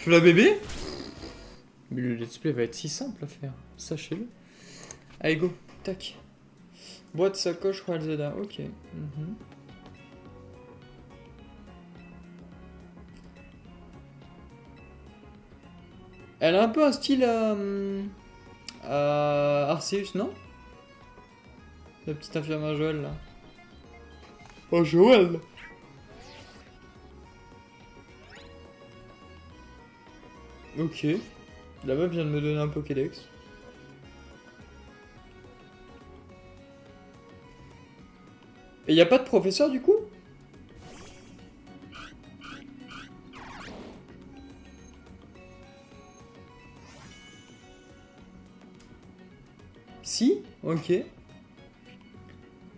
Tu l'as bébé? Mais le let's play va être si simple à faire, sachez-le. Allez go, tac. Boîte, sacoche, Royal Zelda, ok. Elle a un peu un style Arceus, non? La petite infirmière Joël là. Oh Joël! Ok. La meuf vient de me donner un Pokédex. Et y a pas de professeur du coup? Si? Ok.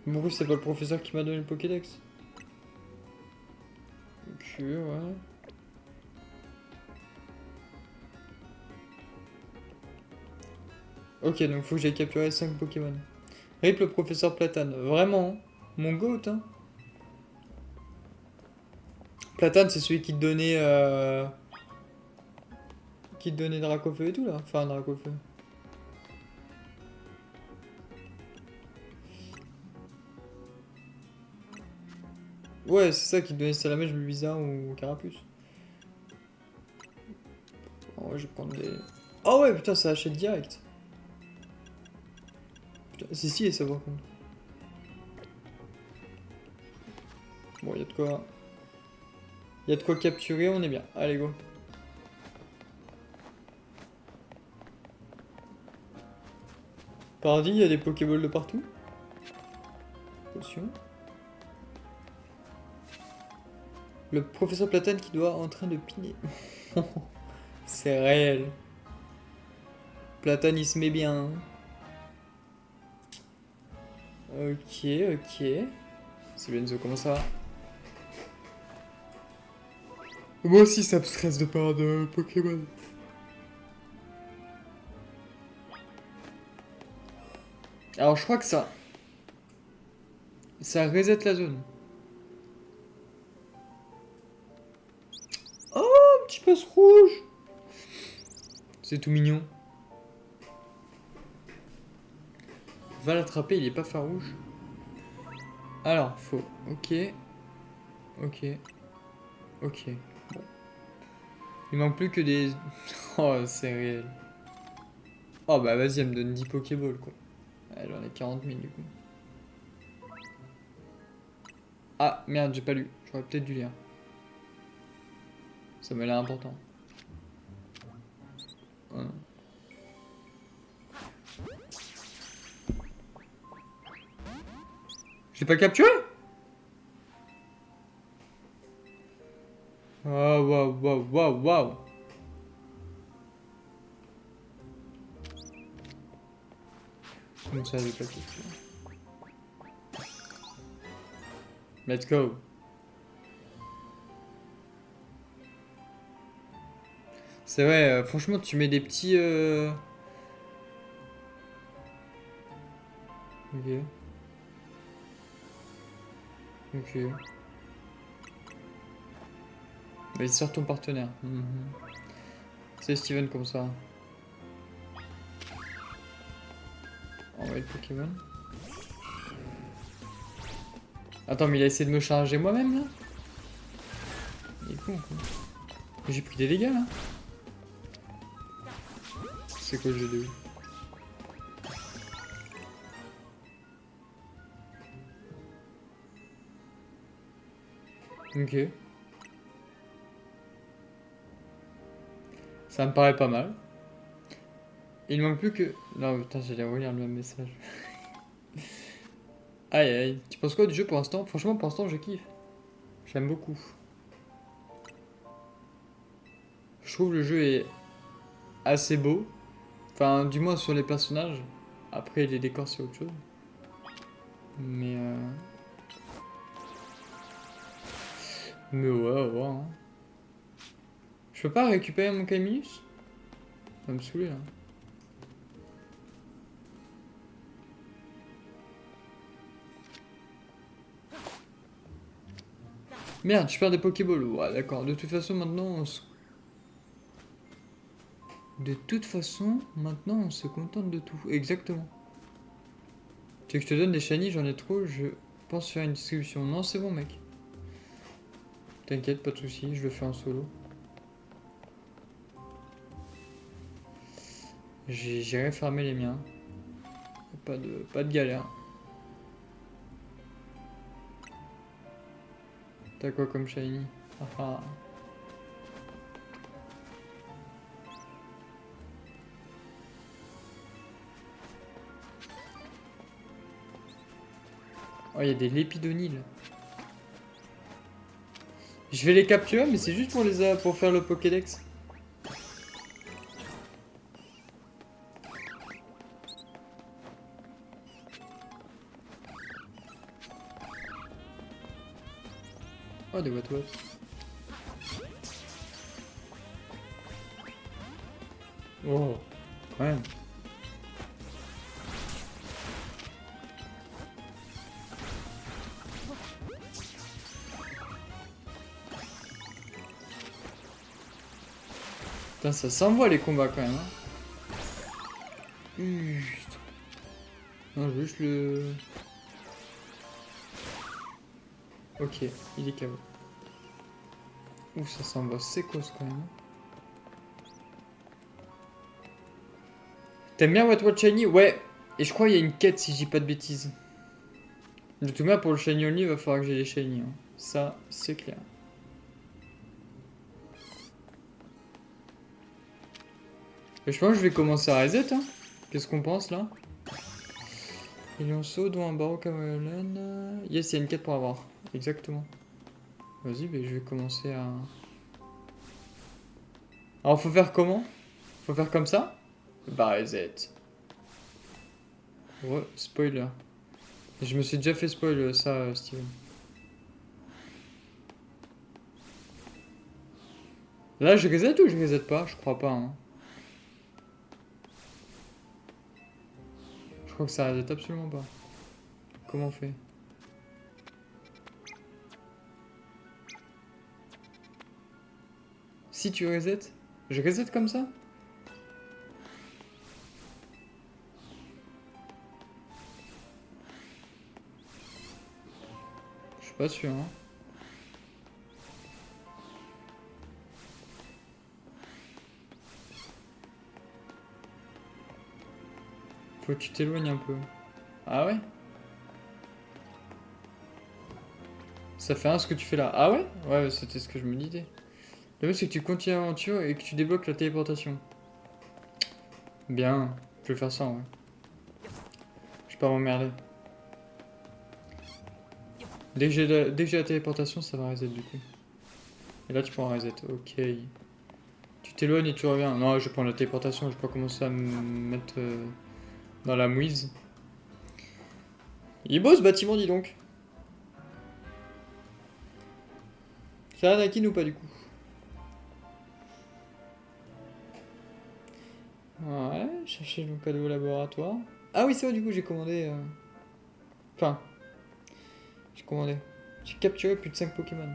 Pourquoi c'est pas le professeur qui m'a donné le Pokédex? Ok, ouais. Ok, donc faut que j'aille capturer 5 Pokémon. Rip le professeur Platane. Vraiment, hein. Mon goat, hein. Platane, c'est celui qui te donnait... Qui te donnait Dracofeu et tout, là. Enfin, Dracofeu. Ouais, c'est ça qui te donnait Salamèche, Bulbizarre ou Carapuce. Oh, ouais, je vais prendre des... Oh ouais, putain, ça achète direct. Putain, si, et ça par contre. Bon, y'a de quoi... Y'a de quoi capturer, on est bien. Allez, go. Paradis, y'a des Pokéballs de partout. Potion. Le professeur Platane qui doit en train de piner. C'est réel. Platane, il se met bien. Ok, ok. C'est Benzo, comment ça va? Moi aussi, ça me stresse de part de Pokémon. Alors, je crois que ça... Ça reset la zone. Oh, un petit passe rouge. C'est tout mignon. Va l'attraper, il est pas farouche. Alors, faut... Ok. Ok. Ok. Bon. Il manque plus que des... Oh, c'est réel. Oh, bah vas-y, elle me donne 10 Pokéballs, quoi. Elle en a 40 000, du coup. Ah, merde, j'ai pas lu. J'aurais peut-être dû lire. Ça m'a l'air important. Oh, non. J'ai pas capturé? Oh, waouh, waouh, waouh, waouh. Comment ça, j'ai pas capturé? Let's go. C'est vrai, franchement, tu mets des petits... Ok. Ok. Mais sort ton partenaire. C'est Steven comme ça. Envoyer le Pokémon. Attends, mais il a essayé de me charger moi-même là? Il est con quoi. J'ai pris des dégâts là. C'est quoi le jeu de ouf? Ok. Ça me paraît pas mal. Il manque plus que... Non putain, j'allais relire le même message. Aïe aïe. Tu penses quoi du jeu pour l'instant? Franchement pour l'instant je kiffe. J'aime beaucoup. Je trouve le jeu est assez beau. Enfin du moins sur les personnages. Après les décors c'est autre chose. Mais Mais ouais, ouais. Hein. Je peux pas récupérer mon Caminus? Ça va me saouler là. Merde, je perds des Pokéballs. Ouais, d'accord. De toute façon, maintenant. De toute façon, maintenant on se contente de tout. Exactement. Tu veux que je te donne des shiny, j'en ai trop, je pense faire une distribution. Non, c'est bon mec. T'inquiète, pas de soucis, je le fais en solo. J'irai farmer les miens. Pas de galère. T'as quoi comme shiny? Ah ah. Oh, il y a des lépidonyles. Je vais les capturer, mais c'est juste pour faire le Pokédex. Oh, des what. Oh, quand même. Putain, ça s'envoie les combats quand même. Hein. Juste. Non, juste le... Ok, il est KO. Ouh, ça s'envoie sécos quand même. T'aimes bien What Shiny? Ouais. Et je crois qu'il y a une quête si je dis pas de bêtises. De tout cas, pour le Shiny Only, il va falloir que j'ai les Shiny. Hein. Ça, c'est clair. Et je pense que je vais commencer à reset. Hein. Qu'est-ce qu'on pense là? Lionceau, dont un barreau Cameron. Yes, il y a une quête pour avoir. Exactement. Vas-y, mais je vais commencer à... Alors, faut faire comment? Faut faire comme ça? Bah, reset. Ouais, spoiler. Je me suis déjà fait spoil ça, Steven. Là, je reset ou je reset pas? Je crois pas. Hein. Je crois que ça reset absolument pas. Comment on fait? Si tu reset? Je reset comme ça? Je suis pas sûr. Hein. Faut que tu t'éloignes un peu. Ah ouais? Ça fait un ce que tu fais là. Ah ouais? Ouais, c'était ce que je me disais. Le mieux c'est que tu continues l'aventure et que tu débloques la téléportation. Bien, je vais faire ça, ouais. Je vais pas m'emmerder. Dès que j'ai la téléportation, ça va reset du coup. Et là, tu prends un reset. Ok. Tu t'éloignes et tu reviens. Non, je prends la téléportation, je vais pas commencer à me mettre dans la mouise. Il est beau ce bâtiment, dis donc. C'est Anakin ou pas du coup? Ouais, chercher mon cadeau au laboratoire. Ah oui, c'est vrai, du coup, j'ai commandé. Enfin, j'ai commandé. J'ai capturé plus de 5 Pokémon.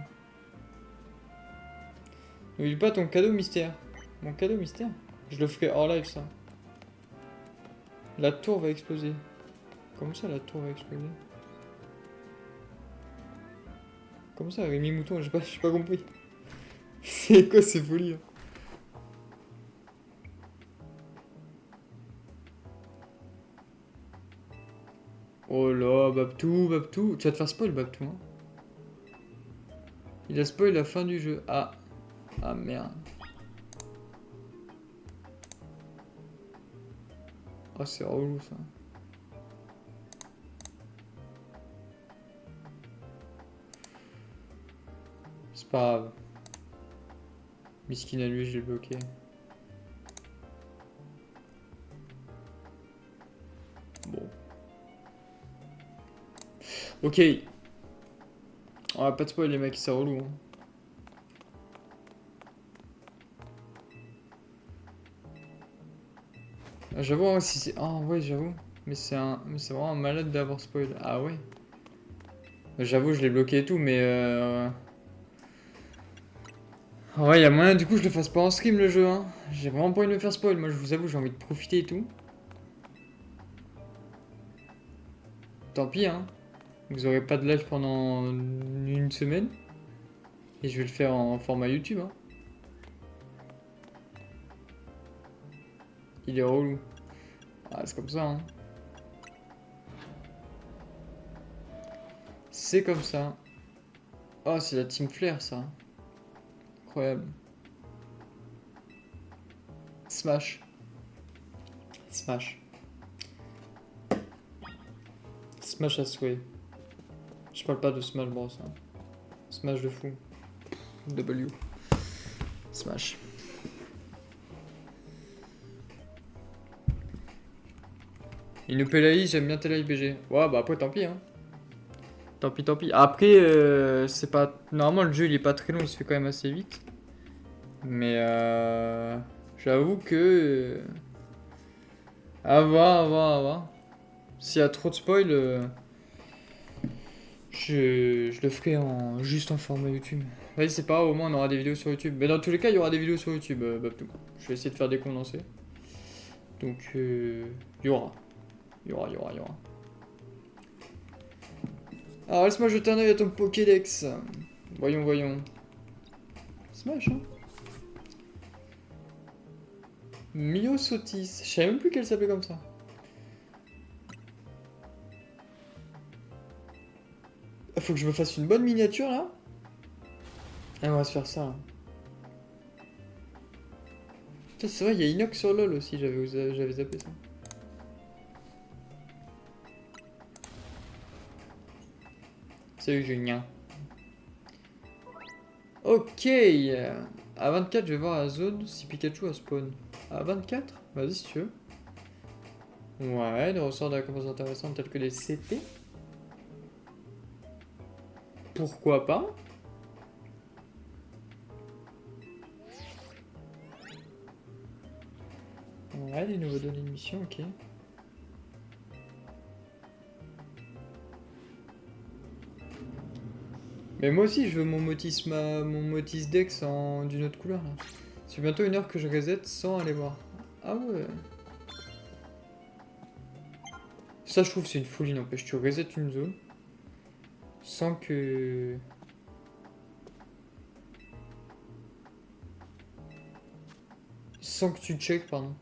N'oublie pas ton cadeau mystère. Mon cadeau mystère? Je le ferai hors live, ça. La tour va exploser. Comment ça, la tour va exploser? Comment ça, Rémi Mouton? J'ai pas compris. C'est quoi ces folies? Hein. Oh là, Babtou. Tu vas te faire spoil, Babtou. Hein. Il a spoil la fin du jeu. Ah. Ah merde. Ah, c'est relou ça. C'est pas grave. Miskin à lui, je l'ai bloqué. Bon. Ok. On va pas de spoil, les mecs, c'est relou. Hein. Ah, j'avoue, hein, si c'est. Ah ouais, j'avoue. Mais c'est vraiment un malade d'avoir spoil. Ah ouais. J'avoue, je l'ai bloqué et tout, mais Ah ouais, y a moyen du coup je le fasse pas en stream le jeu, hein. J'ai vraiment pas envie de me faire spoil. Moi je vous avoue, j'ai envie de profiter et tout. Tant pis, hein. Vous aurez pas de live pendant une semaine. Et je vais le faire en format YouTube, hein. Il est relou. Ah, c'est comme ça, hein. C'est comme ça. Oh, c'est la Team Flair, ça. Incroyable. Smash. Smash. Smash à souhait. Je parle pas de Smash Bros. Hein. Smash de fou. W. Smash. Inupelai, j'aime bien Tela IBG. Ouais, bah après, tant pis, hein. Tant pis, tant pis. Après, c'est pas... Normalement, le jeu, il est pas très long, il se fait quand même assez vite. Mais, j'avoue que... À voir, à voir, à voir. S'il y a trop de spoil, je le ferai juste en format YouTube. Vas-y, c'est pas grave, au moins on aura des vidéos sur YouTube. Mais dans tous les cas, il y aura des vidéos sur YouTube, Babtou. Je vais essayer de faire des condensés. Donc, il y aura. Il y aura, il y aura, il y aura. Alors, laisse-moi jeter un oeil à ton Pokédex. Voyons, voyons. Smash, hein. Myosotis. Je savais même plus qu'elle s'appelait comme ça. Faut que je me fasse une bonne miniature, là. Et on va se faire ça, là. Putain, c'est vrai, il y a Inox sur LoL aussi, j'avais zappé ça. Salut Julien. Ok. À 24, je vais voir la zone si Pikachu a spawn. À 24? Vas-y si tu veux. Ouais, des ressorts de récompenses intéressantes tels que les CP. Pourquoi pas? Ouais, des nouveaux données de mission, ok. Mais moi aussi, je veux mon Motis Dex d'une autre couleur, là. C'est bientôt 1 heure que je reset sans aller voir. Ah ouais. Ça, je trouve, c'est une folie, n'empêche. Tu reset une zone sans que... Sans que tu check, pardon.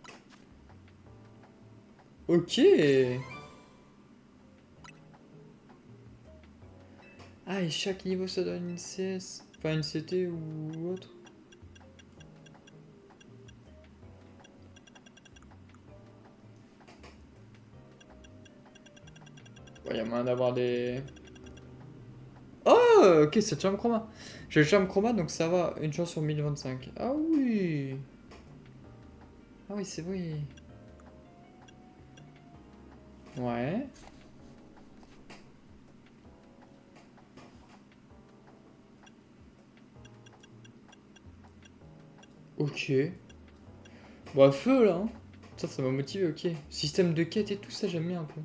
Ok. Ah, et chaque niveau, ça donne une CS. Enfin, une CT ou autre. Il y a moyen d'avoir des... Oh, ok, c'est charme chroma. J'ai le charme chroma, donc ça va. Une chance sur 1025. Ah oui. Ah oui, c'est vrai. Ouais. Ok. Bah, feu, là. Hein. Ça m'a motivé, ok. Système de quête et tout ça, j'aime bien un peu.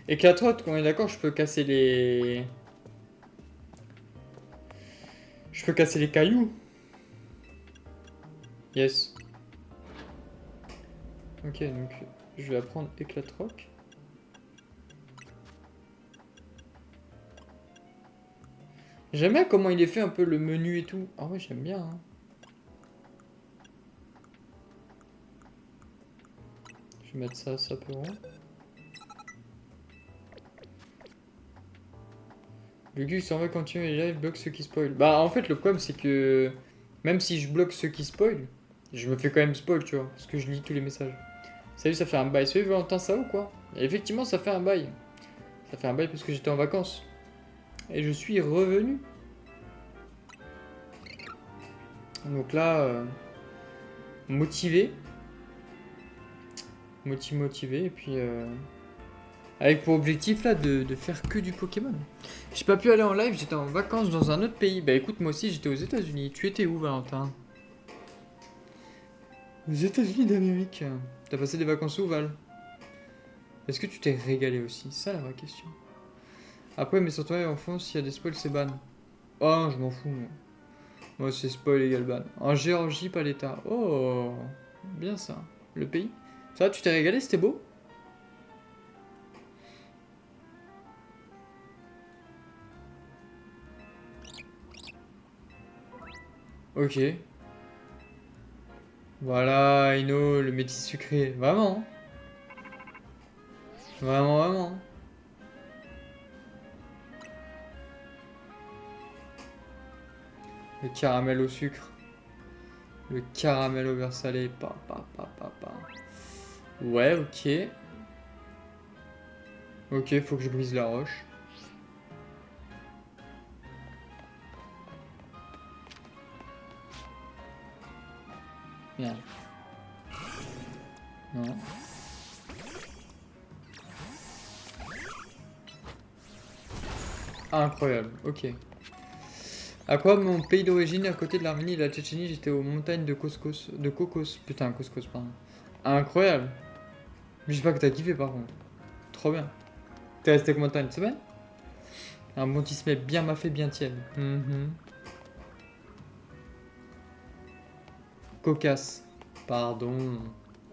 Éclatote, quand on est d'accord, je peux casser les... Je peux casser les cailloux. Yes. Ok, donc je vais apprendre éclatroc. J'aime bien comment il est fait un peu le menu et tout. Ah ouais, j'aime bien. Hein. Je vais mettre ça, ça peut rond. Lugus en va continuer les lives, bloque ceux qui spoil. Bah en fait le problème c'est que même si je bloque ceux qui spoil, je me fais quand même spoil, tu vois, parce que je lis tous les messages. Salut, ça fait un bail. Salut Valentin, ça ou quoi? Et effectivement, ça fait un bail. Ça fait un bail parce que j'étais en vacances. Et je suis revenu. Donc là, motivé. Motivé. Et puis, avec pour objectif là de faire que du Pokémon. J'ai pas pu aller en live, j'étais en vacances dans un autre pays. Bah écoute, moi aussi j'étais aux États-Unis. Tu étais où, Valentin? Aux États-Unis d'Amérique. T'as passé des vacances où, Val? Est-ce que tu t'es régalé aussi? Ça la vraie question. Après, mais sur toi en fond, s'il y a des spoils, c'est ban. Oh non, je m'en fous, moi. Moi, c'est spoil égal ban. En Géorgie, pas l'État. Oh, bien ça. Le pays. Ça, tu t'es régalé, c'était beau? Ok. Voilà, Ino, le métis sucré. Vraiment. Vraiment, vraiment. Le caramel au sucre. Le caramel au beurre salé. Pa. Ouais, ok. Ok, faut que je brise la roche. Merde. Non. Incroyable, ok. À quoi mon pays d'origine, à côté de l'Arménie et de la Tchétchénie, j'étais aux montagnes de Couscous. De Cocos. Putain, Couscous, pardon. Incroyable. J'espère que t'as kiffé par contre. Trop bien. T'es resté avec montagne, c'est bien? Un bon tismet bien maffé, bien tiède. Cocasse. Pardon.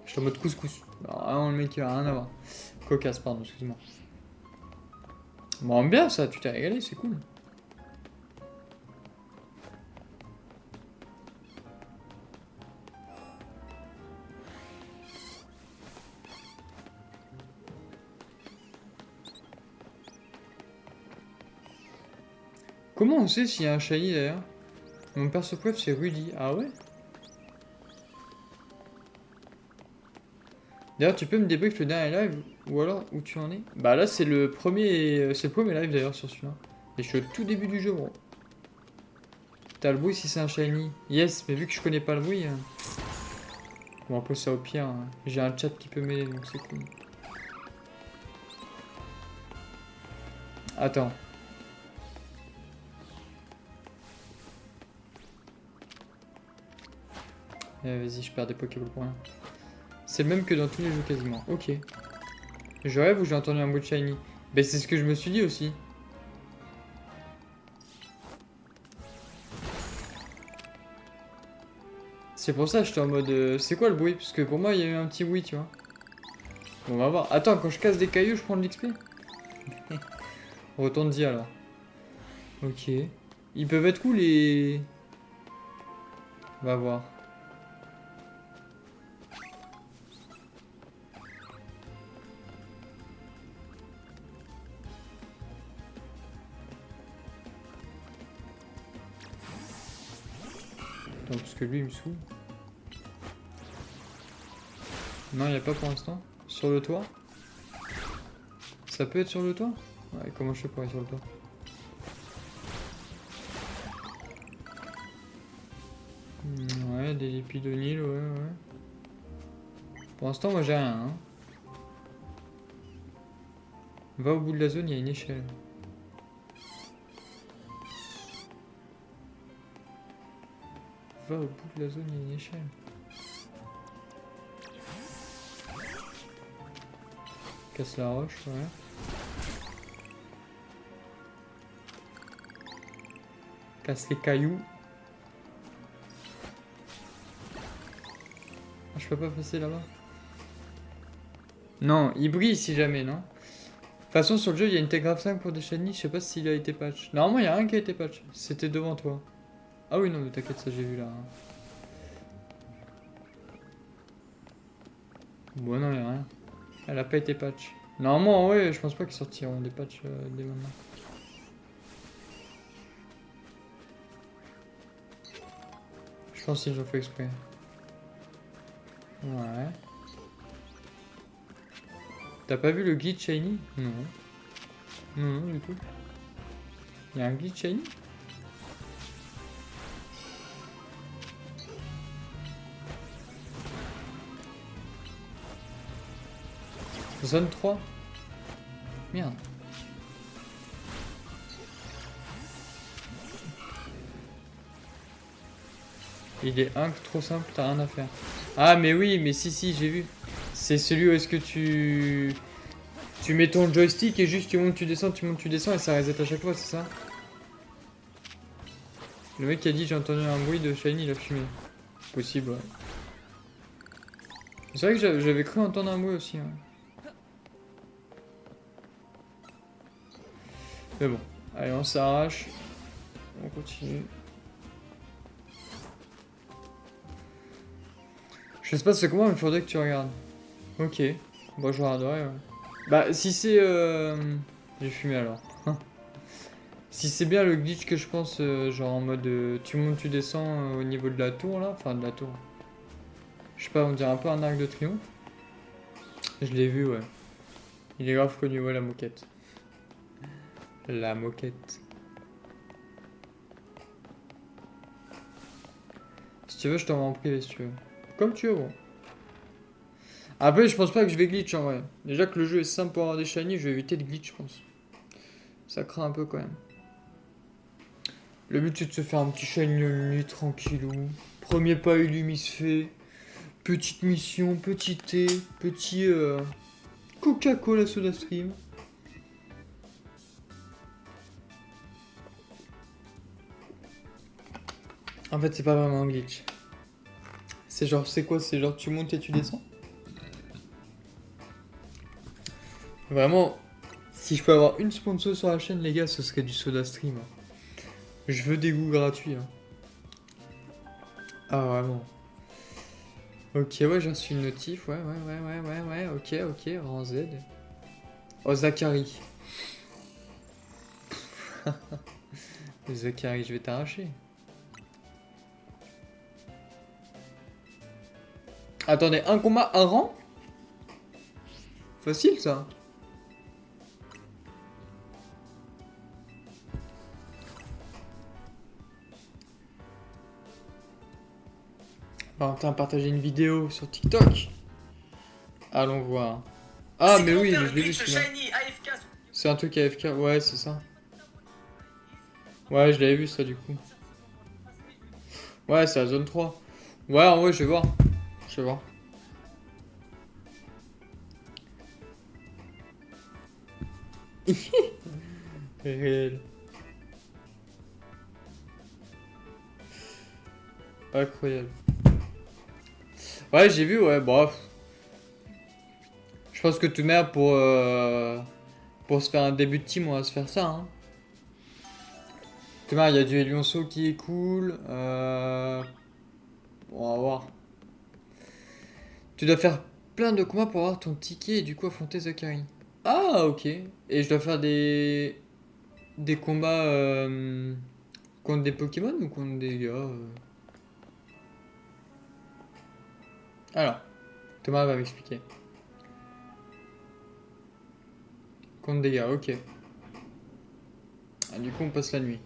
Je suis en mode couscous. Alors, vraiment, le mec, il a rien à voir. Cocasse, pardon, excuse-moi. Bon, bien ça, tu t'es régalé, c'est cool. Comment on sait s'il y a un shiny d'ailleurs? Mon perso préf c'est Rudy. Ah ouais? D'ailleurs, tu peux me débrief le dernier live ou alors où tu en es? Bah là, c'est le premier live d'ailleurs sur celui-là. Et je suis au tout début du jeu, bro. T'as le bruit si c'est un shiny. Yes, mais vu que je connais pas le bruit. Bon, après ça au pire. Hein. J'ai un chat qui peut m'aider donc c'est cool. Attends. Vas-y, je perds des Pokéballs pour rien. C'est le même que dans tous les jeux quasiment. Ok. Je rêve ou j'ai entendu un bruit de shiny? Bah c'est ce que je me suis dit aussi. C'est pour ça que j'étais en mode... c'est quoi le bruit? Parce que pour moi, il y a eu un petit bruit, tu vois. Bon, on va voir. Attends, quand je casse des cailloux, je prends de l'XP? Retourne-y alors. Ok. Ils peuvent être cool les... On va voir. Attends, parce que lui, il me saoule. Non, il n'y a pas pour l'instant. Sur le toit? Ça peut être sur le toit? Ouais, comment je fais pour aller sur le toit? Ouais, des lépidonils, ouais. Pour l'instant, moi, j'ai rien, hein. Va au bout de la zone, il y a une échelle. Va au bout de la zone, il y a une échelle. Casse la roche, ouais. Casse les cailloux. Ah, je peux pas passer là-bas. Non, il brille si jamais, non? De toute façon, sur le jeu, il y a une Tegraph 5 pour des shiny, je sais pas s'il a été patch. Normalement, il y a rien qui a été patch. C'était devant toi. Ah oui, non, mais t'inquiète, ça j'ai vu là. Bon, non, il a rien. Elle a pas été patch. Normalement, ouais, je pense pas qu'ils sortiront des patchs dès maintenant. Je pense qu'ils ont fait exprès. Ouais. T'as pas vu le glitch shiny? Non. Non, du tout. Il y a un glitch shiny? Zone 3? Merde. Il est trop simple, t'as rien à faire. Ah mais oui, mais si, j'ai vu. C'est celui où est-ce que tu... Tu mets ton joystick et juste tu montes, tu descends, et ça reset à chaque fois, c'est ça? Le mec qui a dit j'ai entendu un bruit de shiny, il a fumé. Possible, ouais. C'est vrai que j'avais cru entendre un bruit aussi. Hein. Mais bon, allez, on s'arrache. On continue. Je sais pas c'est comment, mais il faudrait que tu regardes. Ok. Bon, je regarderai, ouais. Bah, si c'est... J'ai fumé alors. Si c'est bien le glitch que je pense, genre en mode tu montes, tu descends au niveau de la tour là, enfin de la tour. Je sais pas, on dirait un peu un arc de triomphe. Je l'ai vu, ouais. Il est grave connu, ouais, la moquette. La moquette. Si tu veux, je t'envoie en privé si tu veux. Comme tu veux, bon. Après, je pense pas que je vais glitch en vrai. Déjà que le jeu est simple pour avoir des shiny, je vais éviter le glitch, je pense. Ça craint un peu quand même. Le but c'est de se faire un petit shiny nuit tranquillou. Premier pas élu, il se fait. Petite mission, petit thé, petit Coca-Cola Soda Stream. En fait, c'est pas vraiment un glitch. C'est genre, c'est quoi? C'est genre, tu montes et tu descends? Vraiment, si je peux avoir une sponsor sur la chaîne, les gars, ce serait du Soda Stream. Je veux des goûts gratuits. Hein. Ah, vraiment. Ok, ouais, j'ai reçu une notif. Ouais. Ok, rang Z. Oh, Zachary. Zachary, je vais t'arracher. Attendez, un combat, un rang? Facile, ça. Valentin a partagé une vidéo sur TikTok. Allons voir. Ah, mais oui, mais je l'ai vu celui-là. C'est un truc AFK, ouais, c'est ça. Ouais, je l'avais vu ça du coup. Ouais, c'est la zone 3. Ouais, en vrai, je vais voir. Je vais voir. Réel. Incroyable. Ouais, j'ai vu, ouais, bref. Je pense que tout merde pour se faire un début de team, on va se faire ça. Hein. Tout il y a du Elionso qui est cool. On va voir. Tu dois faire plein de combats pour avoir ton ticket et du coup affronter Zachary. Ah, ok. Et je dois faire des combats contre des Pokémon ou contre des gars Alors, Thomas va m'expliquer. Contre des gars, ok. Ah, du coup, on passe la nuit.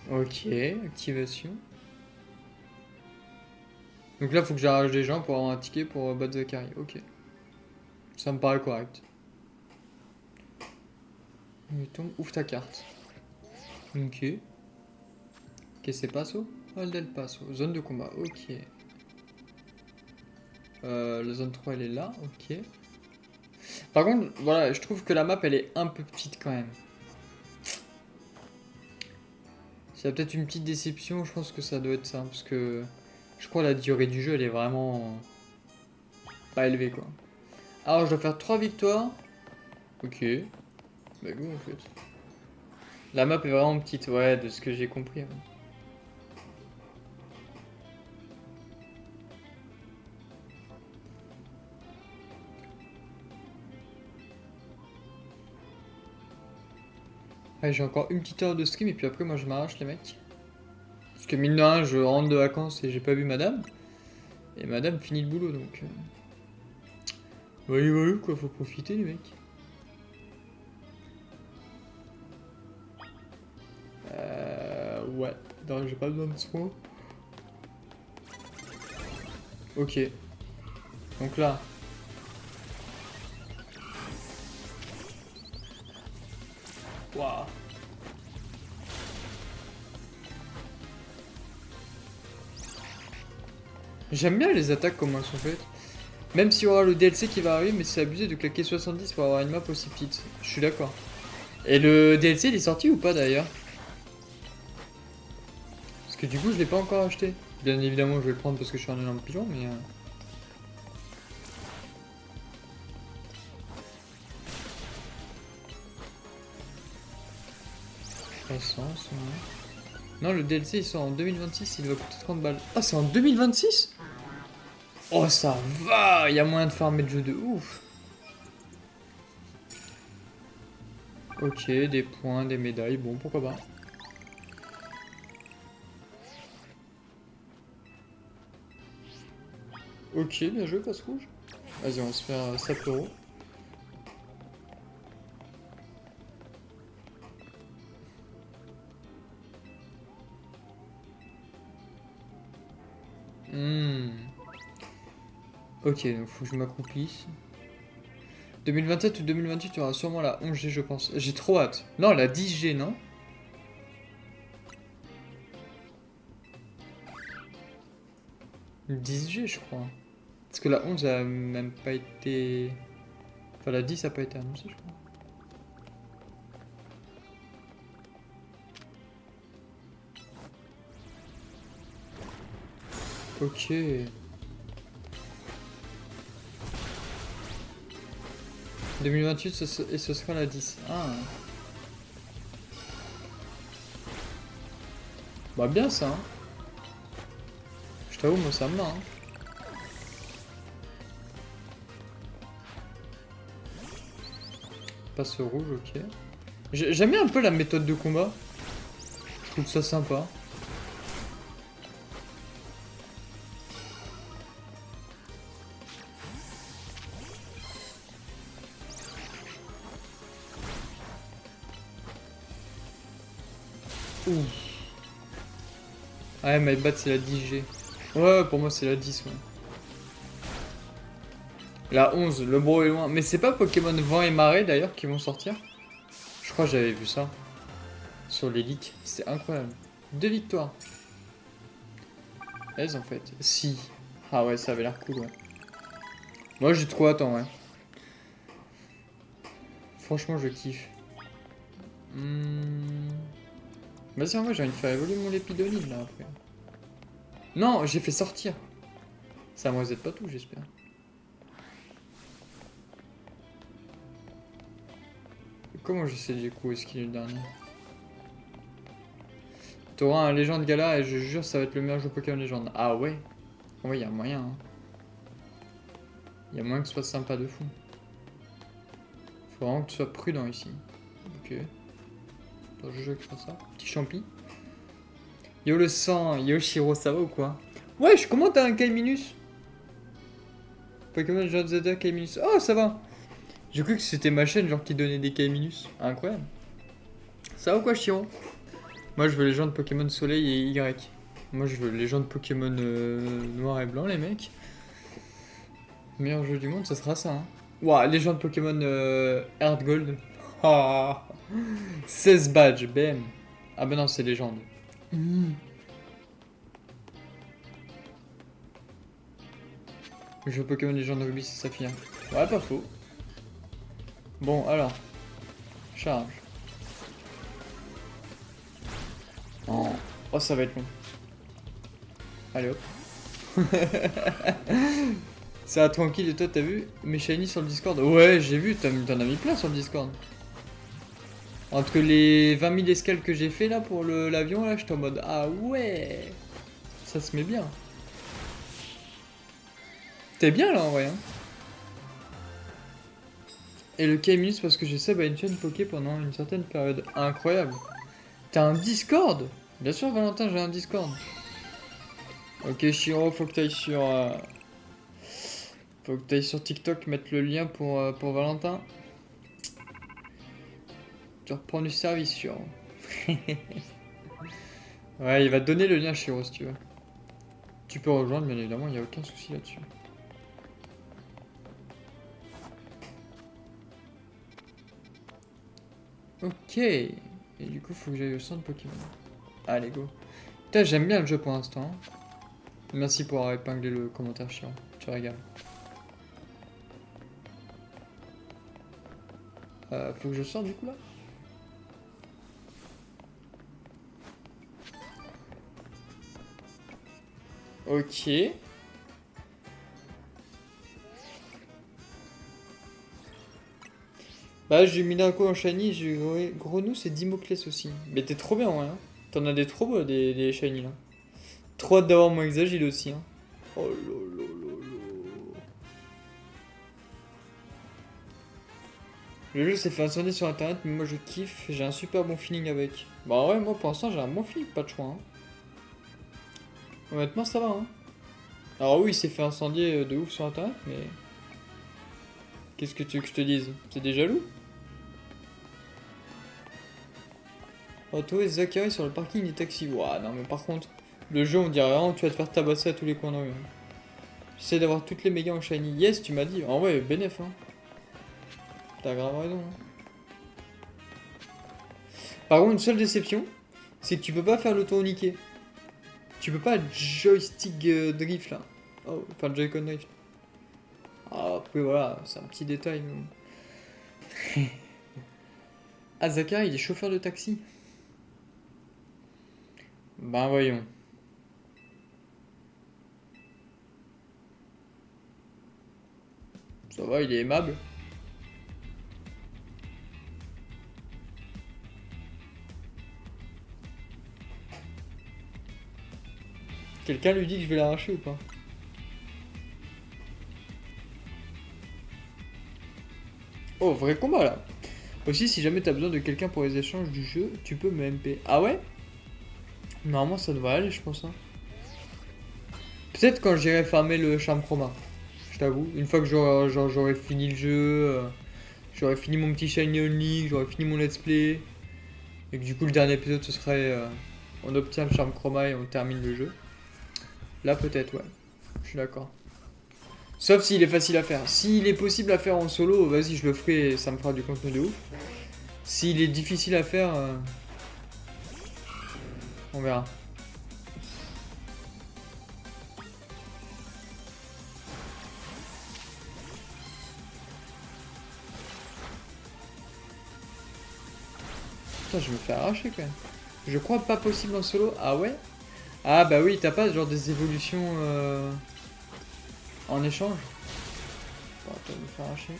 Ok, activation. Donc là, faut que j'arrache des gens pour avoir un ticket pour battre Zachary. Ok. Ça me paraît correct. Il tombe, ouvre ta carte. Ok. Que c'est Paso? Val del Paso. Zone de combat, ok. La zone 3 elle est là, ok. Par contre, voilà, je trouve que la map elle est un peu petite quand même. S'il y a peut-être une petite déception, je pense que ça doit être ça. Parce que je crois que la durée du jeu elle est vraiment pas élevée quoi. Alors je dois faire 3 victoires. Ok. Bah go en fait. La map est vraiment petite, ouais, de ce que j'ai compris. Ouais. Ouais, j'ai encore une petite heure de stream et puis après moi je m'arrache les mecs. Parce que mine de rien, je rentre de vacances et j'ai pas vu madame. Et madame finit le boulot donc. Voilà quoi, faut profiter les mecs. Ouais, non, j'ai pas besoin de soins. Ok. Donc là. Waouh. J'aime bien les attaques comment elles sont faites. Même s'il y aura le DLC qui va arriver, mais c'est abusé de claquer 70 pour avoir une map aussi petite. Je suis d'accord. Et le DLC, il est sorti ou pas d'ailleurs? Parce que du coup, je l'ai pas encore acheté. Bien évidemment, je vais le prendre parce que je suis un énorme pigeon, mais... 300, 100... Non, le DLC, il sort en 2026, il doit coûter 30 balles. Ah, c'est en 2026? Oh, ça va! Il y a moyen de farmer le jeu de ouf. Ok, des points, des médailles, bon, pourquoi pas. Ok, bien joué, passe rouge. Vas-y, on va se faire 7 euros. Ok, donc faut que je m'accroupisse. 2027 ou 2028, tu auras sûrement la 11G, je pense. J'ai trop hâte. Non, la 10G, non? Une 10G, je crois. Parce que la 11 a même pas été... Enfin, la 10 a pas été annoncée, je crois. Ok. 2028 et ce sera la 10. Ah. Bah bien ça, hein. Je t'avoue, moi ça me va, hein. Passe au rouge, ok. J'aime bien un peu la méthode de combat. Je trouve ça sympa. Ouh. Ouais, my bad, c'est la 10G. Ouais, pour moi c'est la 10, ouais. La 11, le bro est loin. Mais c'est pas Pokémon Vent et Marée d'ailleurs qui vont sortir? Je crois que j'avais vu ça. Sur les leaks. C'était incroyable. 2 victoires. Elles en fait. Si. Ah ouais, ça avait l'air cool, ouais. Moi j'ai trop hâte, ouais. Franchement, je kiffe. Vas-y, en vrai, j'ai envie de faire évoluer mon Lépidonide là après. Non, j'ai fait sortir. Ça me reset pas tout, j'espère. Comment je sais du coup est-ce qu'il est le dernier? T'auras un légende gala et je jure ça va être le meilleur jeu Pokémon légende. Ah ouais? Ouais, y a moyen, hein. Y a moyen que ce soit sympa de fou. Faut vraiment que tu sois prudent ici. Ok. Attends, je joue que je fasse ça. Petit champi. Yo le sang, yo Shiro, ça va ou quoi? Wesh, comment t'as un Kaiminus? Pokémon Legend Zelda Kaiminus. Oh, ça va! J'ai cru que c'était ma chaîne genre qui donnait des Kaiminus. Incroyable. Ça va ou quoi, Shiro? Moi, je veux les gens de Pokémon Soleil et Y. Moi, je veux les gens de Pokémon Noir et Blanc, les mecs. Meilleur jeu du monde, ça sera ça, hein. Ouah, les gens de Pokémon Earth Gold. Ah, 16 badges, BM. Ah bah non, c'est légende. Le jeu Pokémon Légende Ruby, c'est Saphir. Ouais, pas faux. Bon, alors. Charge. Oh, oh ça va être long. Allez hop. Ça va tranquille et toi t'as vu mes shiny sur le Discord? Ouais j'ai vu, t'en as mis plein sur le Discord. Entre les 20 000 escales que j'ai fait là pour l'avion là, j'étais en mode ah ouais. Ça se met bien. T'es bien là en vrai hein. Et le K-Minus parce que j'ai sub à une chaîne Poké pendant une certaine période. Incroyable. T'as un Discord? Bien sûr Valentin j'ai un Discord. Ok Shiro faut que t'ailles sur... Faut que t'ailles sur TikTok mettre le lien pour Valentin. Tu reprends du service, Shiro. Ouais, il va te donner le lien, Shiro, si tu veux. Tu peux rejoindre, bien évidemment, il n'y a aucun souci là-dessus. Ok. Et du coup, faut que j'aille au centre Pokémon. Allez, go. Putain, j'aime bien le jeu pour l'instant. Merci pour avoir épinglé le commentaire, Shiro. Tu régales. Faut que je sorte du coup là. Ok. Bah j'ai mis d'un coup en shiny, j'ai eu Grenousse et Dimoclès aussi. Mais t'es trop bien ouais. Hein. T'en as des trop beaux des shiny là. Trop hâte d'avoir mon Exagile aussi. Hein. Oh lolo. Le jeu s'est fait incendier sur internet, mais moi je kiffe, j'ai un super bon feeling avec. Bah ouais, moi pour l'instant j'ai un bon feeling, pas de choix. Hein. Honnêtement, ça va. Hein. Alors oui, il s'est fait incendier de ouf sur internet, mais. Qu'est-ce que tu veux que je te dise? T'es des jaloux? Retrouver Zachary sur le parking des taxis. Ouah, non, mais par contre, le jeu, on dirait vraiment que tu vas te faire tabasser à tous les coins de rue. Hein. J'essaie d'avoir toutes les mégas en shiny. Yes, tu m'as dit. En vrai, bénéf, hein. T'as grave raison. Hein. Par contre, une seule déception, c'est que tu peux pas faire le tour niqué. Tu peux pas joystick drift là. Oh, enfin Joy-Con drift. Ah, après voilà, c'est un petit détail. Mais bon. Ah, Zachary, il est chauffeur de taxi. Ben voyons. Ça va, il est aimable. Quelqu'un lui dit que je vais l'arracher ou pas? Oh, vrai combat là. Aussi, si jamais t'as besoin de quelqu'un pour les échanges du jeu, tu peux me MP. Ah ouais? Normalement, ça devrait aller, je pense. Hein. Peut-être quand j'irai farmer le charme chroma. Je t'avoue. Une fois que j'aurai fini le jeu, j'aurai fini mon petit Shiny Only, j'aurai fini mon let's play. Et que du coup, le dernier épisode, ce serait. On obtient le charme chroma et on termine le jeu. Là, peut-être, ouais. Je suis d'accord. Sauf s'il est facile à faire. S'il est possible à faire en solo, vas-y, je le ferai et ça me fera du contenu de ouf. S'il est difficile à faire, on verra. Putain, je me fais arracher quand même. Je crois pas possible en solo. Ah ouais? Ah bah oui, t'as pas genre des évolutions en échange? Bon, attends, je me fais arracher.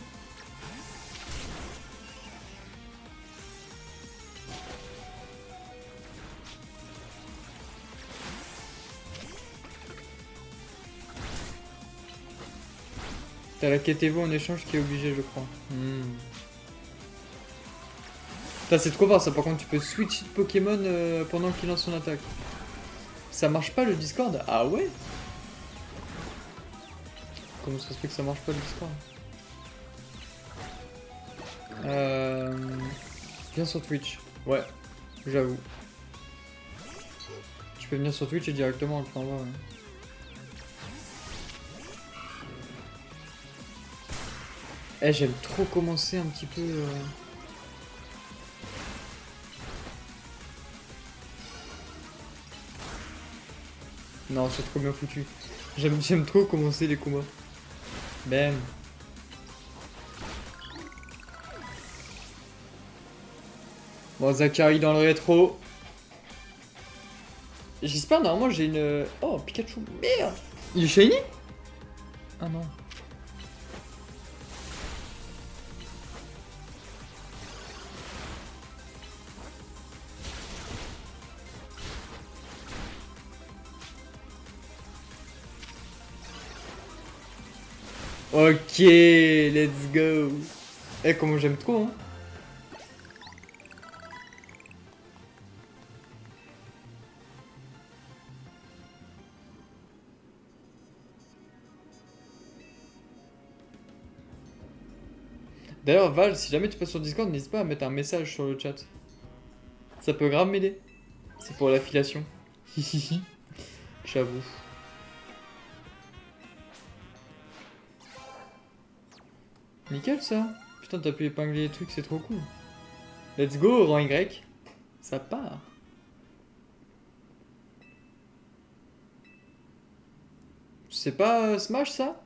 T'as la quête Evo en échange qui est obligée, je crois. Putain, c'est trop fort ça. Par contre, tu peux switch de Pokémon pendant qu'il lance son attaque. Ça marche pas le Discord? Ah ouais? Comment ça se fait que ça marche pas le Discord? Viens sur Twitch. Ouais, j'avoue. Tu peux venir sur Twitch et directement on le t'envoie. Ouais. Eh, j'aime trop commencer un petit peu. Non, c'est trop bien foutu. J'aime trop commencer les combats. Bam. Bon, Zachary dans le rétro. J'espère, normalement, j'ai une... Oh, Pikachu. Merde. Il est shiny? Ah non. Ok, let's go. Eh, comment j'aime trop, hein. D'ailleurs, Val, si jamais tu passes sur Discord, n'hésite pas à mettre un message sur le chat. Ça peut grave m'aider. C'est pour l'affiliation. Hihihi. J'avoue. Nickel ça. Putain, t'as pu épingler les trucs, c'est trop cool. Let's go, rang Y. Ça part. C'est pas Smash ça?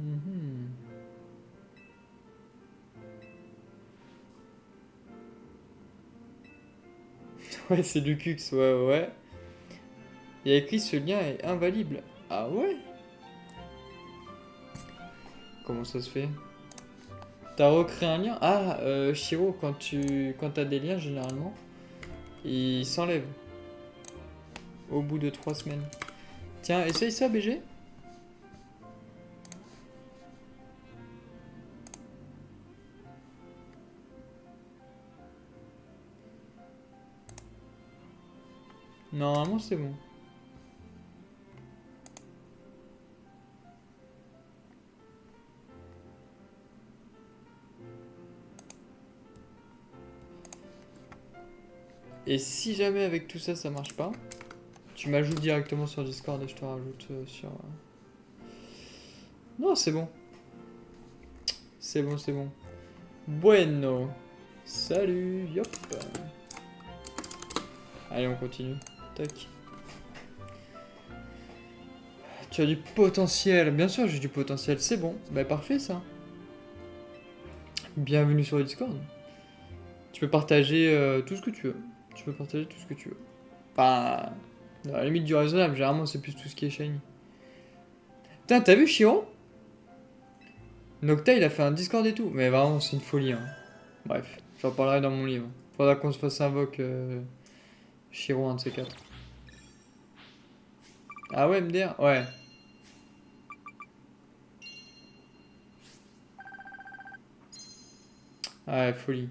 Mhm. Ouais, c'est du Cux, ouais, ouais. Il y a écrit ce lien est invalide. Ah ouais? Comment ça se fait? T'as recréé un lien? Ah, Shiro, quand t'as des liens, généralement, ils s'enlèvent au bout de 3 semaines. Tiens, essaye ça, BG. Normalement, c'est bon. Et si jamais avec tout ça, ça marche pas, tu m'ajoutes directement sur Discord et je te rajoute sur... Non, c'est bon. C'est bon, c'est bon. Bueno. Salut, yop. Allez, on continue. Tac. Tu as du potentiel. Bien sûr, j'ai du potentiel. C'est bon. Bah, parfait, ça. Bienvenue sur le Discord. Tu peux partager tout ce que tu veux. Tu peux partager tout ce que tu veux. Enfin, à la limite du raisonnable. Généralement, c'est plus tout ce qui est shiny. Putain, t'as vu Chiron? Nocta, il a fait un Discord et tout. Mais vraiment, c'est une folie. Hein. Bref, j'en parlerai dans mon livre. Faudra qu'on se fasse invoque Chiron, un de ces quatre. Ah ouais, MDR? Ouais. Ah ouais, folie.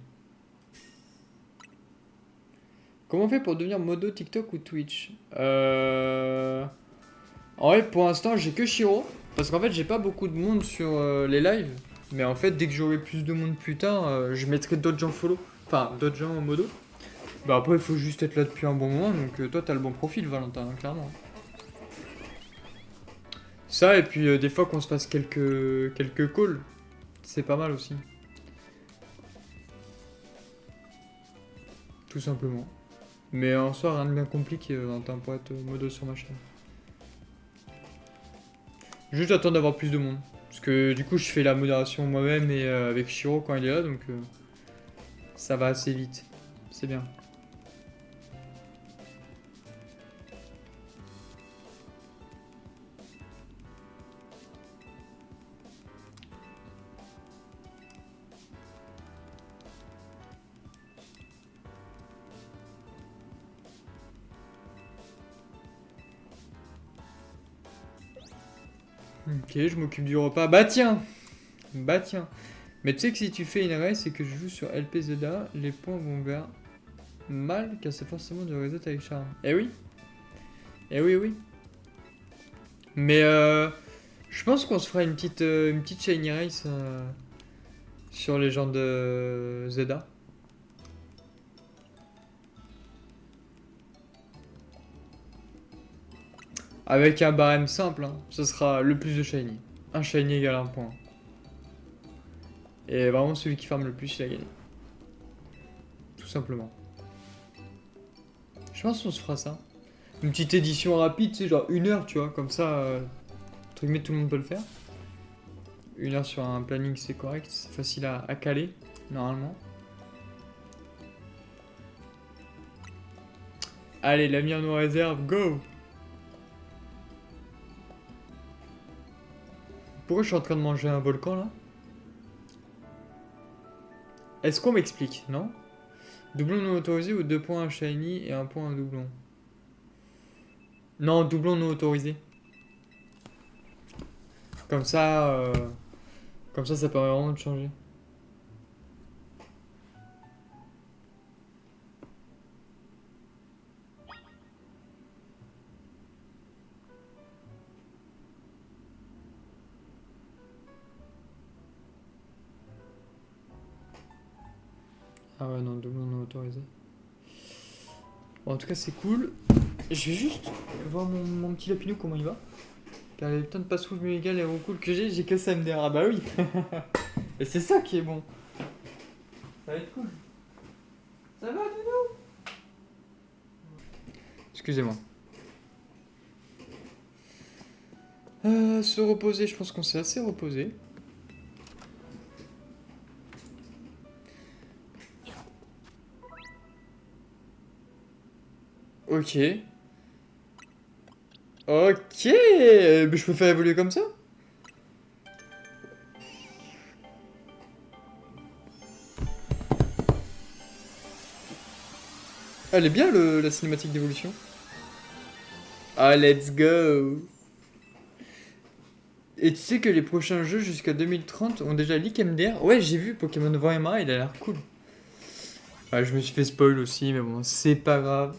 Comment on fait pour devenir modo TikTok ou Twitch? En vrai, pour l'instant, j'ai que Shiro. Parce qu'en fait, j'ai pas beaucoup de monde sur les lives. Mais en fait, dès que j'aurai plus de monde plus tard, je mettrai d'autres gens follow. Enfin, d'autres gens en modo. Bah après, il faut juste être là depuis un bon moment. Donc toi, t'as le bon profil, Valentin, hein, clairement. Ça, et puis des fois qu'on se fasse quelques calls. C'est pas mal aussi. Tout simplement. Mais en soi, rien de bien compliqué, Valentin, pour être modo sur ma chaîne. Juste attendre d'avoir plus de monde. Parce que du coup, je fais la modération moi-même et avec Shiro quand il est là, donc ça va assez vite. C'est bien. Ok, je m'occupe du repas. Bah tiens! Bah tiens! Mais tu sais que si tu fais une race et que je joue sur LPZA, les points vont vers mal, car c'est forcément du reset avec charme. Eh oui! Eh oui, oui! Mais je pense qu'on se fera une petite shiny race sur les gens de Zeda. Avec un barème simple, hein. Ce sera le plus de shiny. Un shiny égale un point. Et vraiment, celui qui farme le plus, il a gagné. Tout simplement. Je pense qu'on se fera ça. Une petite édition rapide, tu sais, genre 1 heure, tu vois, comme ça, entre guillemets, tout le monde peut le faire. 1 heure sur un planning, c'est correct, c'est facile à caler, normalement. Allez, l'avenir nous réserve, go! Pourquoi je suis en train de manger un volcan, là? Est-ce qu'on m'explique, non? Doublon non autorisé ou 2 points à shiny et 1 point à doublon? Non, doublon non autorisé. Comme ça, euh, comme ça permet vraiment de changer. Ah ouais, non, doublon non autorisé. Bon, en tout cas, c'est cool. Je vais juste voir mon petit lapinou comment il va. Car les putains de passe-rouge mulligan et cool que j'ai que ça MDR. Ah bah oui. Et c'est ça qui est bon. Ça va être cool. Ça va, Doudou? Excusez-moi. Se reposer, je pense qu'on s'est assez reposé. Ok. Ok, mais je peux faire évoluer comme ça? Elle est bien la cinématique d'évolution. Ah, let's go. Et tu sais que les prochains jeux jusqu'à 2030 ont déjà leak MDR? Ouais, j'ai vu Pokémon Vent et Marais, il a l'air cool. Ouais, je me suis fait spoil aussi, mais bon, c'est pas grave.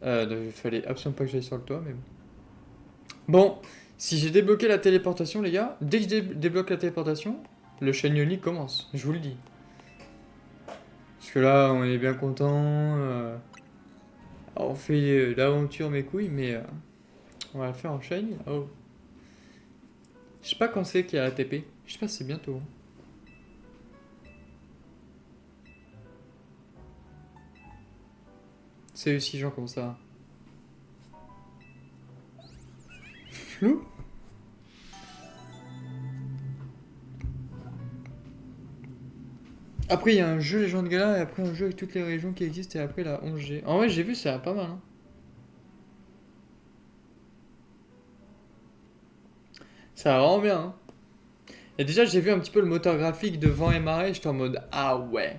Il fallait absolument pas que j'aille sur le toit, mais bon. Bon, si j'ai débloqué la téléportation, les gars, dès que je débloque la téléportation, le Shiny commence, je vous le dis. Parce que là, on est bien content. On fait l'aventure mes couilles, mais on va la faire en Shiny. Oh. Je sais pas quand c'est qu'il y a la TP. Je sais pas si c'est bientôt. C'est aussi gens comme ça. Flou. Après, il y a un jeu Légende Gala et après un jeu avec toutes les régions qui existent et après la 11G. En vrai, j'ai vu, ça a pas mal. Hein. Ça a vraiment bien. Hein. Et déjà, j'ai vu un petit peu le moteur graphique de Vent et Marais. J'étais en mode ah ouais.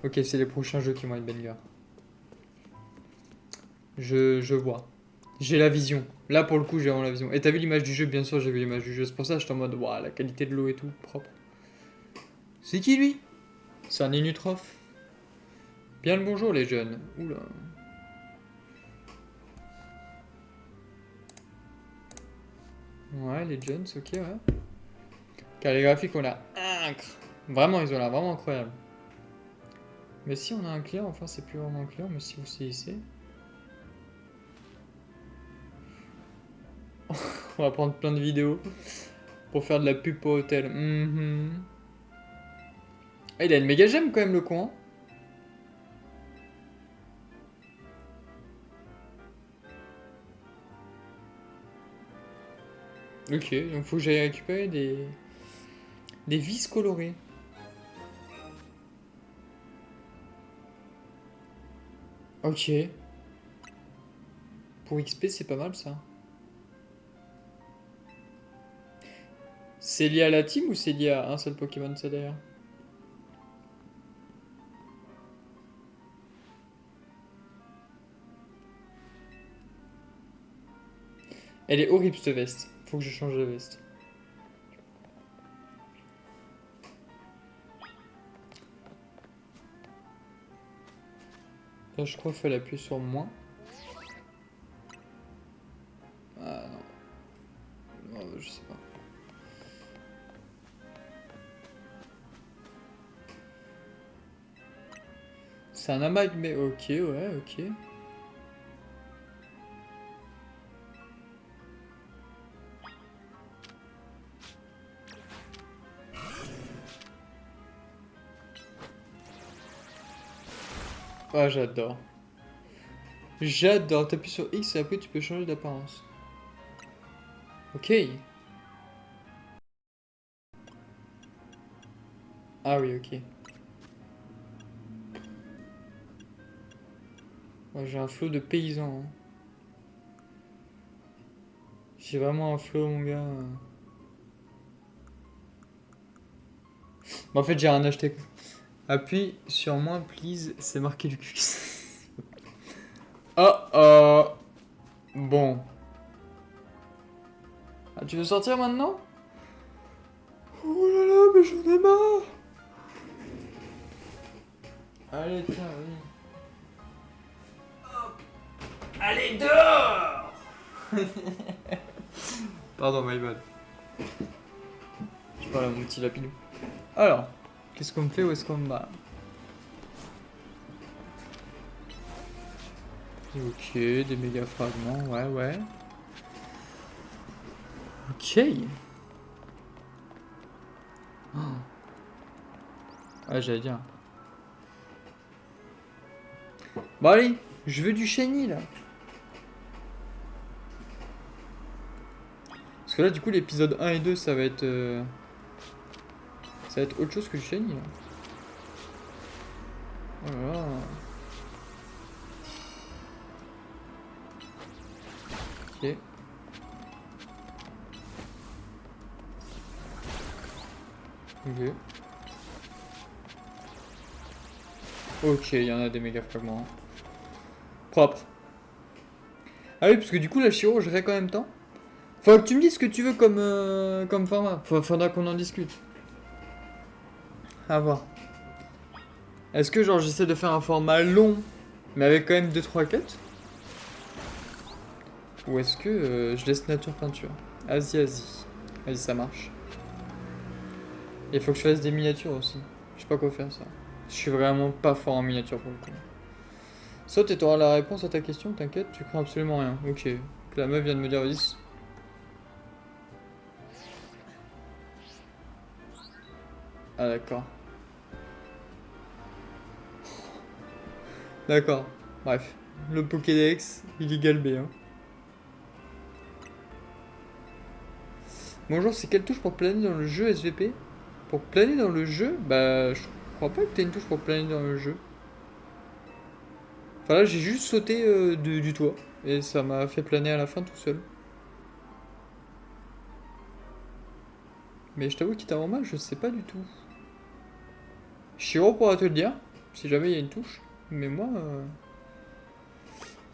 Ok, c'est les prochains jeux qui vont être banger. Je vois. J'ai la vision. Là, pour le coup, j'ai vraiment la vision. Et t'as vu l'image du jeu? Bien sûr, j'ai vu l'image du jeu. C'est pour ça que j'étais en mode waouh, la qualité de l'eau et tout, propre. C'est qui lui? C'est un Inutroph. Bien le bonjour, les jeunes. Oula. Ouais, les Jones, ok, ouais. Car les graphiques ont l'air incre. Vraiment, ils ont l'air vraiment incroyables. Mais si on a un client, enfin, c'est plus vraiment un client, mais si vous saisissez. On va prendre plein de vidéos pour faire de la pub pour hôtel. Ah, il a une méga gemme quand même, le con. Hein. Ok, donc faut que j'aille récupérer des vis colorées. Ok. Pour XP, c'est pas mal ça. C'est lié à la team ou c'est lié à un seul Pokémon, ça d'ailleurs? Elle est horrible cette veste. Faut que je change de veste. Là, je crois qu'il faut appuyer sur moins. Ah non. Non, je sais pas. C'est un amas, mais ok, ouais, ok. Ah, j'adore. J'adore. T'appuies sur X et après tu peux changer d'apparence. Ok. Ah oui, ok. Ouais, j'ai un flow de paysans. Hein. J'ai vraiment un flow, mon gars. Bah, en fait, j'ai rien acheté. Appuie sur moins, please. C'est marqué du cul. Oh oh. Bon. Ah, tu veux sortir maintenant? Oh là là, mais j'en ai marre. Allez, tiens, oui. Allez, dehors. Pardon, my bad. Je parle à mon petit lapidou. Alors, qu'est-ce qu'on me fait? Où est-ce qu'on me bat? Ok, des méga fragments, ouais, ouais. Ok. Oh. Ah, j'allais dire. Bon, allez, je veux du shiny là. Parce que là, du coup, l'épisode 1 et 2, ça va être... Ça va être autre chose que du shiny, là. Oh là là. Ok. Ok. Ok, il y en a des méga fragments. Propre. Ah oui, parce que du coup, la Chiro, je rec en même temps. Faut que tu me dises ce que tu veux comme format. Faudra qu'on en discute. À voir. Est-ce que genre j'essaie de faire un format long, mais avec quand même 2-3 quêtes? Ou est-ce que je laisse nature peinture? Asie. Vas-y, ça marche. Et il faut que je fasse des miniatures aussi. Je sais pas quoi faire ça. Je suis vraiment pas fort en miniature pour le coup. Saute et t'auras la réponse à ta question, t'inquiète, tu crains absolument rien. Ok. Que la meuf vient de me dire, vas-y. Ah d'accord. D'accord. Bref. Le Pokédex, illégal B. Hein. Bonjour, c'est quelle touche pour planer dans le jeu SVP? Pour planer dans le jeu? Bah, je crois pas que t'aies une touche pour planer dans le jeu. Enfin là, j'ai juste sauté du toit. Et ça m'a fait planer à la fin tout seul. Mais je t'avoue qu'il t'a en main, je sais pas du tout. Shiro pourra te le dire, si jamais il y a une touche. Mais moi,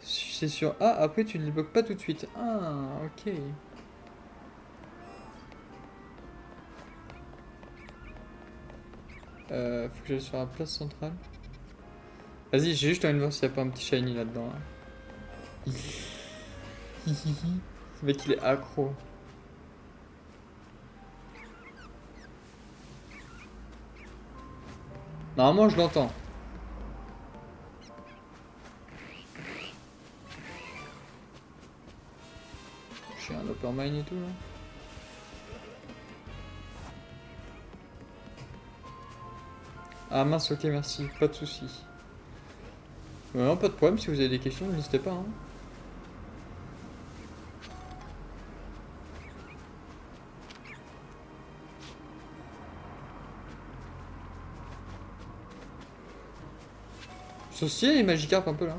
c'est sur A, après tu ne débloques pas tout de suite. Ah, ok. Faut que j'aille sur la place centrale. Vas-y, j'ai juste envie de voir s'il n'y a pas un petit shiny là-dedans. Là. Ce mec, il est accro. Normalement, je l'entends. J'ai un upper mine et tout là. Ah mince, ok, merci, pas de soucis. Non, pas de problème, si vous avez des questions, n'hésitez pas. Hein. Sauf si les Magikarp un peu là.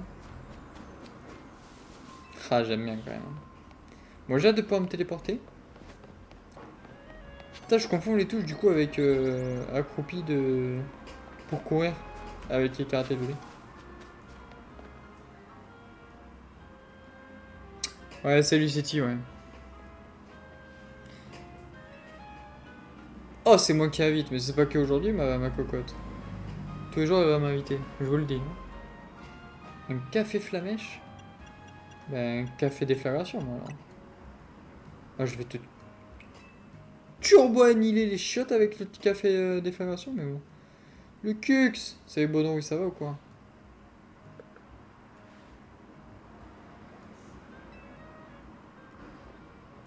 Ah, j'aime bien quand même. Moi, j'ai hâte de pouvoir me téléporter. Putain, je confonds les touches du coup avec accroupi de... pour courir avec les karaté doublés. Ouais, salut City, ouais. Oh, c'est moi qui invite, mais c'est pas qu'aujourd'hui ma cocotte. Tous les jours elle va m'inviter, je vous le dis. Un café flamèche? Ben, un café déflagration, moi alors. Ah, je vais te turbo-annihiler les chiottes avec le petit café déflagration, mais bon. Le Cux! C'est bon, oui, ça va ou quoi?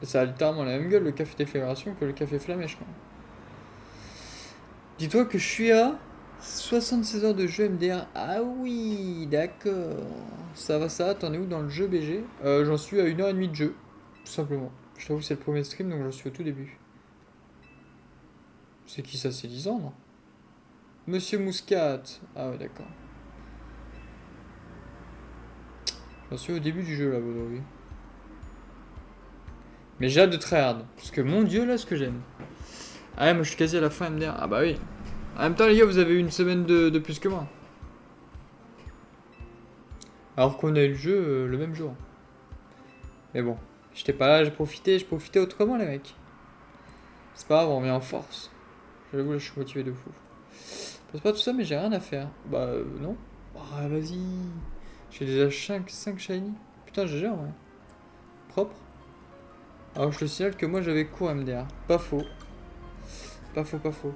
Ça a littéralement la même gueule le café déflagration que le café flamèche, quoi. Dis-toi que je suis à 76 heures de jeu MDR. Ah oui, d'accord. Ça va, t'en es où dans le jeu BG? J'en suis à 1h30 de jeu, tout simplement. Je t'avoue, c'est le premier stream, donc j'en suis au tout début. C'est qui ça? C'est Lisandre? Monsieur Mouscat. Ah ouais, d'accord. J'en suis au début du jeu là, Bodo, mais j'ai hâte de tryhard. Parce que mon dieu, là, ce que j'aime. Ah ouais, moi je suis quasi à la fin MDR. Ah bah oui. En même temps, les gars, vous avez eu une semaine de plus que moi. Alors qu'on a eu le jeu le même jour. Mais bon, j'étais pas là, je profitais autrement, les mecs. C'est pas grave, on revient en force. J'avoue, là, je suis motivé de fou. C'est pas tout ça, mais j'ai rien à faire. Bah, non. Ah, vas-y. J'ai déjà 5 shiny. Putain, j'ai déjà, ouais. Propre. Alors, je te signale que moi, j'avais court MDR. Pas faux. Pas faux, pas faux.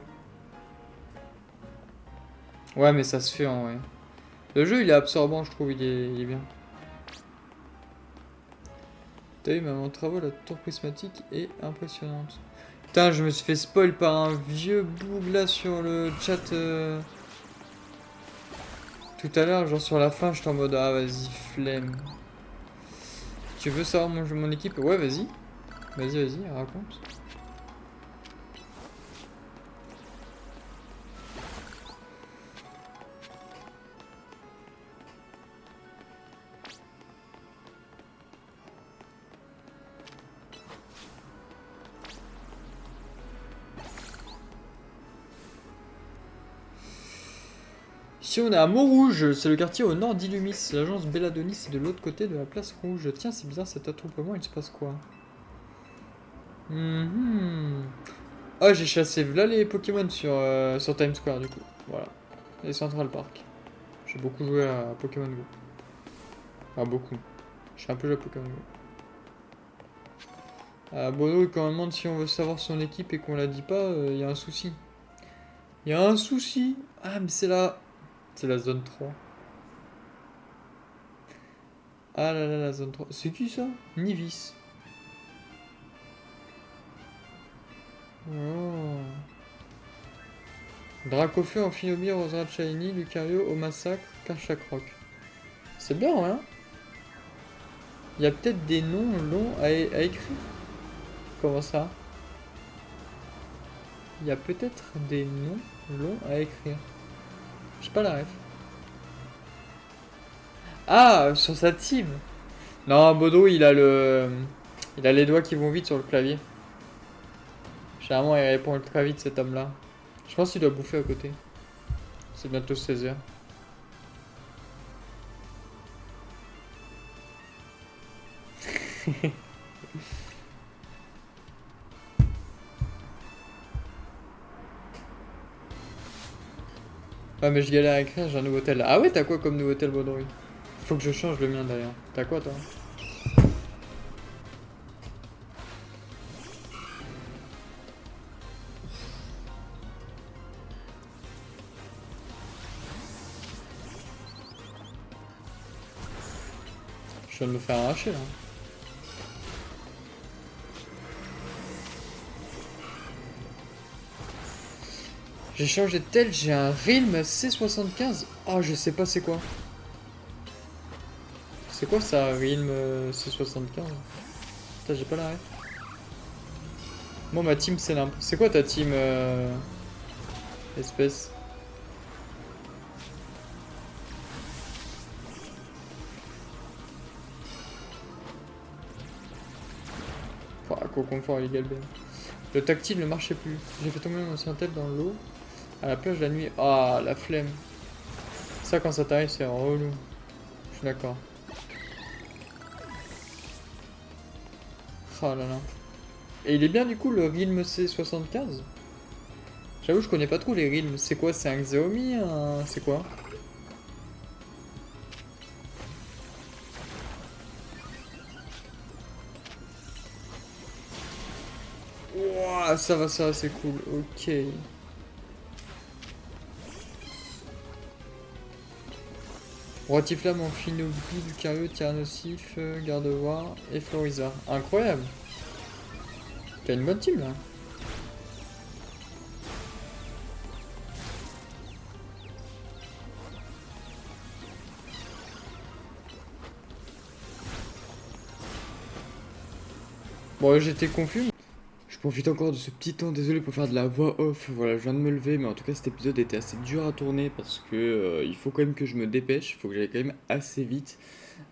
Ouais, mais ça se fait en vrai. Le jeu, il est absorbant, je trouve, il est bien. T'as vu, maman travaux, la tour prismatique est impressionnante. Putain, je me suis fait spoil par un vieux boug là sur le chat tout à l'heure, genre sur la fin, j'étais en mode ah vas-y, flemme. Tu veux savoir mon équipe? Ouais, vas-y. Vas-y, raconte. Ici on est à Montrouge, c'est le quartier au nord d'Illumis. L'agence Belladonis est de l'autre côté de la place rouge. Tiens, c'est bizarre cet attroupement, il se passe quoi? Ah, j'ai chassé là les Pokémon sur Times Square du coup. Voilà. Et Central Park. J'ai beaucoup joué à Pokémon Go. Ah, beaucoup. J'ai un peu joué à Pokémon Go. Bono, quand on demande si on veut savoir son équipe et qu'on la dit pas, il y a un souci. Il y a un souci. Ah, mais c'est là. C'est la zone 3. Ah là là, la zone 3. C'est qui ça? Nivis. Oh. Dracofeu, Amphinomie, Rosera Shiny, Lucario, au massacre, Karchakroc. C'est bien, hein? Il y a peut-être des noms longs à écrire. Comment ça? Il y a peut-être des noms longs à écrire. J'ai pas la ref. Ah, sur sa team. Non, Bodo, il a les doigts qui vont vite sur le clavier. Généralement, il répond ultra vite, cet homme-là. Je pense qu'il doit bouffer à côté. C'est bientôt 16h. Ah, mais je galère à écrire, j'ai un nouveau tel. Ah ouais, t'as quoi comme nouveau tel, Bodo? Faut que je change le mien d'ailleurs. T'as quoi, toi? Je viens de me faire arracher là. J'ai changé de tel, j'ai un Realm C75. Oh, je sais pas c'est quoi. C'est quoi ça, Realm C75? Putain, j'ai pas la ref. Moi, ma team, c'est l'imp. C'est quoi ta team, espèce? Oh, confort illégal Ben. Le tactile ne marchait plus. J'ai fait tomber mon ancien tel dans l'eau. À la plage la nuit. Ah, la flemme. Ça, quand ça t'arrive, c'est relou. Je suis d'accord. Oh là là. Et il est bien du coup le Realm C75. J'avoue, je connais pas trop les Realms. C'est quoi? C'est un Xiaomi? C'est quoi? Ouah, ça va, c'est cool. Ok. Rotiflamme, Amphinobie, Lucario, Tyrannosif, Gardevoir et Florizard. Incroyable. T'as une bonne team là. Bon, j'étais confus. Je profite encore de ce petit temps, désolé pour faire de la voix off, voilà, je viens de me lever, mais en tout cas cet épisode était assez dur à tourner parce que il faut quand même que je me dépêche, il faut que j'aille quand même assez vite,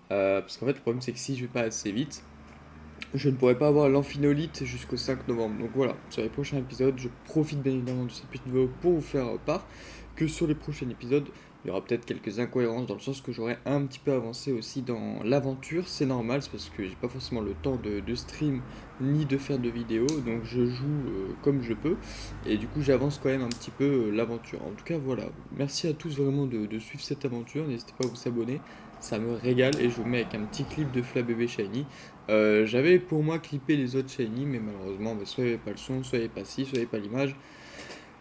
parce qu'en fait le problème c'est que si je vais pas assez vite, je ne pourrai pas avoir l'amphinolite jusqu'au 5 novembre, donc voilà, sur les prochains épisodes, je profite bien évidemment de cette petite vidéo pour vous faire part que sur les prochains épisodes, il y aura peut-être quelques incohérences dans le sens que j'aurai un petit peu avancé aussi dans l'aventure, c'est normal, c'est parce que j'ai pas forcément le temps de stream ni de faire de vidéos, donc je joue comme je peux, et du coup j'avance quand même un petit peu l'aventure. En tout cas voilà, merci à tous vraiment de suivre cette aventure, n'hésitez pas à vous abonner, ça me régale, et je vous mets avec un petit clip de Flabébé Shiny. J'avais pour moi clippé les autres Shiny, mais malheureusement soit il n'y avait pas le son, soit il n'y avait pas ci, soit il n'y avait pas l'image.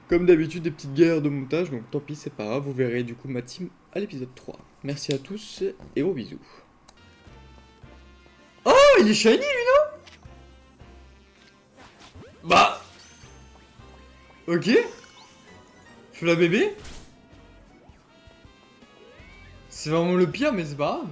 Comme d'habitude, des petites guerres de montage, donc tant pis, c'est pas grave, vous verrez du coup ma team à l'épisode 3. Merci à tous et gros bisous. Oh, il est shiny lui, non? Bah. Ok. Fla bébé. C'est vraiment le pire, mais c'est pas grave.